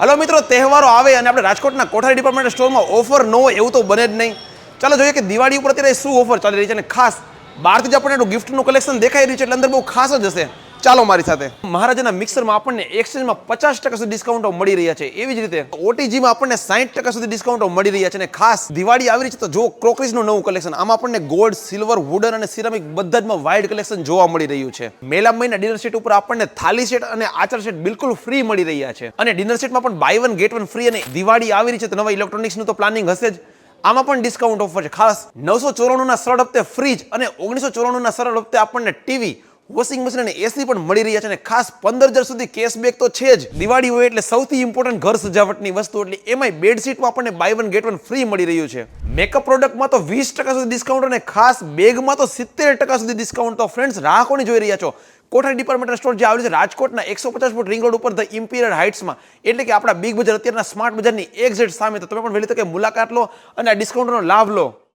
Hello મિત્રો, તહેવારો આવે અને આપણે રાજકોટના કોઠારી ડિપાર્ટમેન્ટ સ્ટોરમાં ઓફર ન હોય એવું તો બને જ નહીં. ચાલો જોઈએ કે દિવાળી ઉપર અત્યારે શું ઓફર ચાલી રહી છે. અને ખાસ બહારથી જ આપણને ગિફ્ટનું કલેક્શન દેખાઈ રહ્યું છે એટલે અંદર બહુ ખાસ જ હશે. ચાલો મારી સાથે. મહારાજાના મિક્સરમાં આપણને એક્સચેન્જમાં 50% સુધી ડિસ્કાઉન્ટો મળી રહ્યા છે. એવી જ રીતે ઓટીજીમાં આપણને 60% સુધી ડિસ્કાઉન્ટો મળી રહ્યા છે. અને ખાસ દિવાળી આવી રહી છે તો જો ક્રોકરીઝનું નવું કલેક્શન, આમાં આપણને ગોલ્ડ, સિલ્વર, વુડન અને સિરામિક બધા જમાં વાઇડ કલેક્શન જોવા મળી રહ્યું છે. મેલા મહિના ડિનર સેટ ઉપર આપણને થાલી સેટ અને આચાર સેટ બિલકુલ ફ્રી મળી રહ્યા છે. અને ડિનર સેટમાં પણ buy one get one free. અને દિવાળી આવી રહી છે તો નવા ઇલેક્ટ્રોનિક્સનું તો પ્લાનિંગ હશે જ. આમાં પણ ડિસ્કાઉન્ટ ઓફર છે. ખાસ 994 સરળ હપ્તે ફ્રીજ અને 1994 સરળ હપ્તે આપણને ટીવી, વોશિંગ મશીન અને એસી પણ મળી રહ્યા છે. અને ખાસ 15,000 સુધી કેશબેક તો છે જ. દિવાળી હોય એટલે સૌથી ઇમ્પોર્ટન્ટ ઘર સજાવટની વસ્તુ એટલે એમાંય બેડશીટમાં આપણને buy one get one free મળી રહ્યું છે. મેકઅપ પ્રોડક્ટમાં તો 20% સુધી ડિસ્કાઉન્ટ અને ખાસ બેગમાં તો 70% સુધી ડિસ્કાઉન્ટ. તો ફ્રેન્ડ્સ, રાહ કોની જોઈ રહ્યા છો? કોઠારી ડિપાર્ટમેન્ટ સ્ટોર જે આવેલું છે રાજકોટના 150 ફૂટ રિંગ રોડ ઉપર ધ ઇમ્પિરિયલ હાઇટ્સમાં, એટલે કે આપણા બિગ બજાર અત્યારના સ્માર્ટ બજારની એક્ઝેક્ટ સામે. તો તમે પણ વહેલી તકે મુલાકાત લો અને આ ડિસ્કાઉન્ટનો લાભ લો.